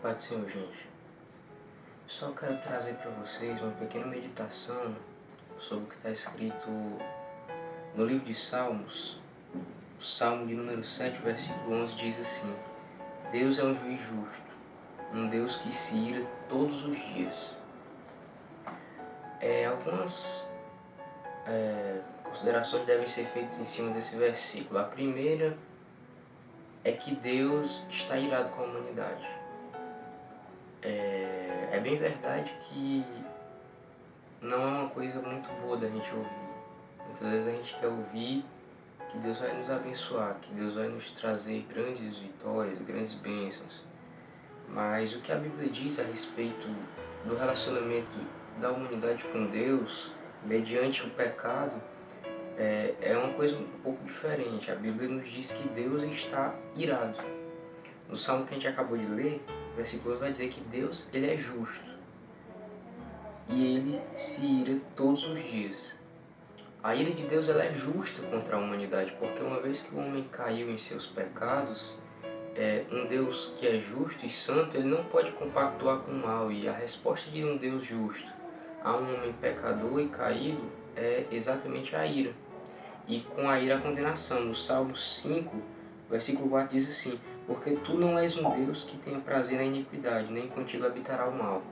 Paz do Senhor, gente. Só quero trazer para vocês uma pequena meditação sobre o que está escrito no livro de Salmos. O Salmo de número 7, versículo 11 diz assim: Deus é um juiz justo, um Deus que se ira todos os dias. Algumas considerações devem ser feitas em cima desse versículo. A primeira é que Deus está irado com a humanidade. É bem verdade que não é uma coisa muito boa da gente ouvir. Muitas vezes a gente quer ouvir que Deus vai nos abençoar, que Deus vai nos trazer grandes vitórias, grandes bênçãos. Mas o que a Bíblia diz a respeito do relacionamento da humanidade com Deus, mediante o pecado, é uma coisa um pouco diferente. A Bíblia nos diz que Deus está irado. No Salmo que a gente acabou de ler, o versículo vai dizer que Deus ele é justo e ele se ira todos os dias. A ira de Deus ela é justa contra a humanidade, porque uma vez que o homem caiu em seus pecados, um Deus que é justo e santo, ele não pode compactuar com o mal. E a resposta de um Deus justo a um homem pecador e caído é exatamente a ira. E com a ira a condenação. No Salmo 5, versículo 4 diz assim: Porque tu não és um Deus que tenha prazer na iniquidade, nem contigo habitará o mal.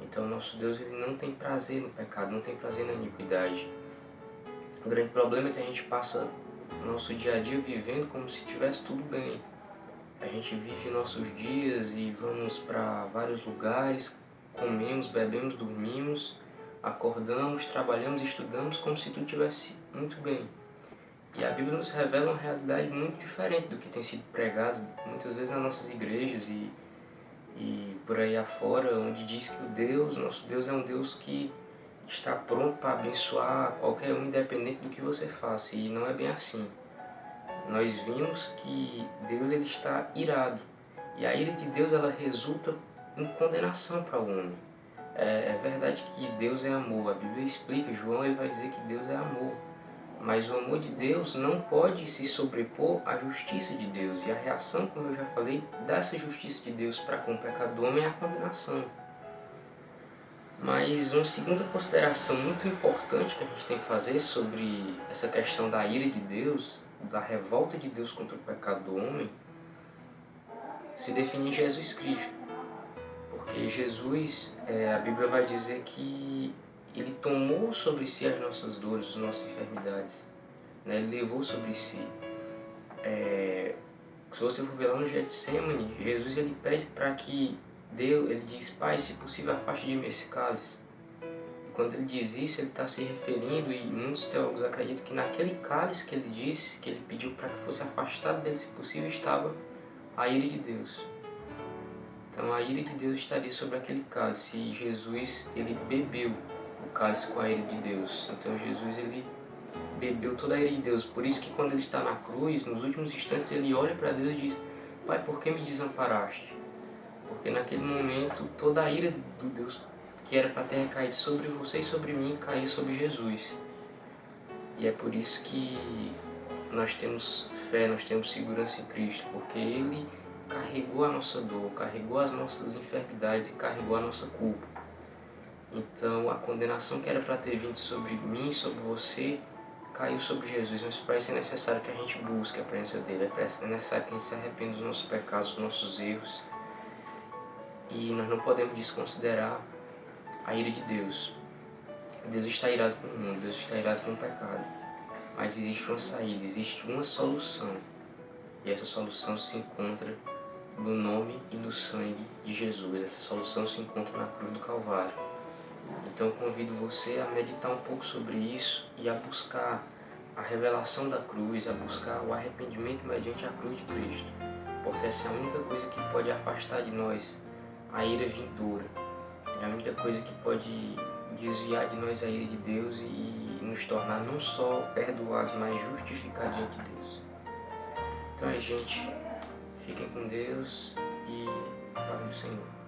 Então nosso Deus ele não tem prazer no pecado, não tem prazer na iniquidade. O grande problema é que a gente passa nosso dia a dia vivendo como se estivesse tudo bem. A gente vive nossos dias e vamos para vários lugares, comemos, bebemos, dormimos, acordamos, trabalhamos, estudamos como se tudo estivesse muito bem. E a Bíblia nos revela uma realidade muito diferente do que tem sido pregado muitas vezes nas nossas igrejas e por aí afora, onde diz que nosso Deus é um Deus que está pronto para abençoar qualquer um, independente do que você faça. E não é bem assim. Nós vimos que Deus ele está irado. E a ira de Deus ela resulta em condenação para o homem. É verdade que Deus é amor. A Bíblia explica, João ele vai dizer que Deus é amor. Mas o amor de Deus não pode se sobrepor à justiça de Deus. E a reação, como eu já falei, dessa justiça de Deus para com o pecado do homem é a condenação. Mas uma segunda consideração muito importante que a gente tem que fazer sobre essa questão da ira de Deus, da revolta de Deus contra o pecado do homem, se define em Jesus Cristo. Porque Jesus, a Bíblia vai dizer que ele tomou sobre si as nossas dores, as nossas enfermidades. Né? Ele levou sobre si. Se você for ver lá no Getsemane, Jesus ele pede para que Deus, ele diz: Pai, se possível, afaste de mim esse cálice. E quando ele diz isso, ele está se referindo, e muitos teólogos acreditam que naquele cálice que ele disse, que ele pediu para que fosse afastado dele, se possível, estava a ira de Deus. Então a ira de Deus estaria sobre aquele cálice, e Jesus ele bebeu o cálice com a ira de Deus. Então Jesus ele bebeu toda a ira de Deus. Por isso que quando ele está na cruz, nos últimos instantes, ele olha para Deus e diz: Pai, por que me desamparaste? Porque naquele momento toda a ira do Deus que era para ter recaído sobre você e sobre mim caiu sobre Jesus. E é por isso que nós temos fé, nós temos segurança em Cristo, porque Ele carregou a nossa dor, carregou as nossas enfermidades e carregou a nossa culpa. Então a condenação que era para ter vindo sobre mim, sobre você, caiu sobre Jesus. Mas para isso é necessário que a gente busque a presença dele, é necessário que a gente se arrependa dos nossos pecados, dos nossos erros. E nós não podemos desconsiderar a ira de Deus. Deus está irado com o mundo, Deus está irado com o pecado. Mas existe uma saída, existe uma solução. E essa solução se encontra no nome e no sangue de Jesus. Essa solução se encontra na cruz do Calvário. Então eu convido você a meditar um pouco sobre isso e a buscar a revelação da cruz, a buscar o arrependimento mediante a cruz de Cristo. Porque essa é a única coisa que pode afastar de nós a ira vindoura. É a única coisa que pode desviar de nós a ira de Deus e nos tornar não só perdoados, mas justificados diante de Deus. Então gente, fiquem com Deus e paz do Senhor.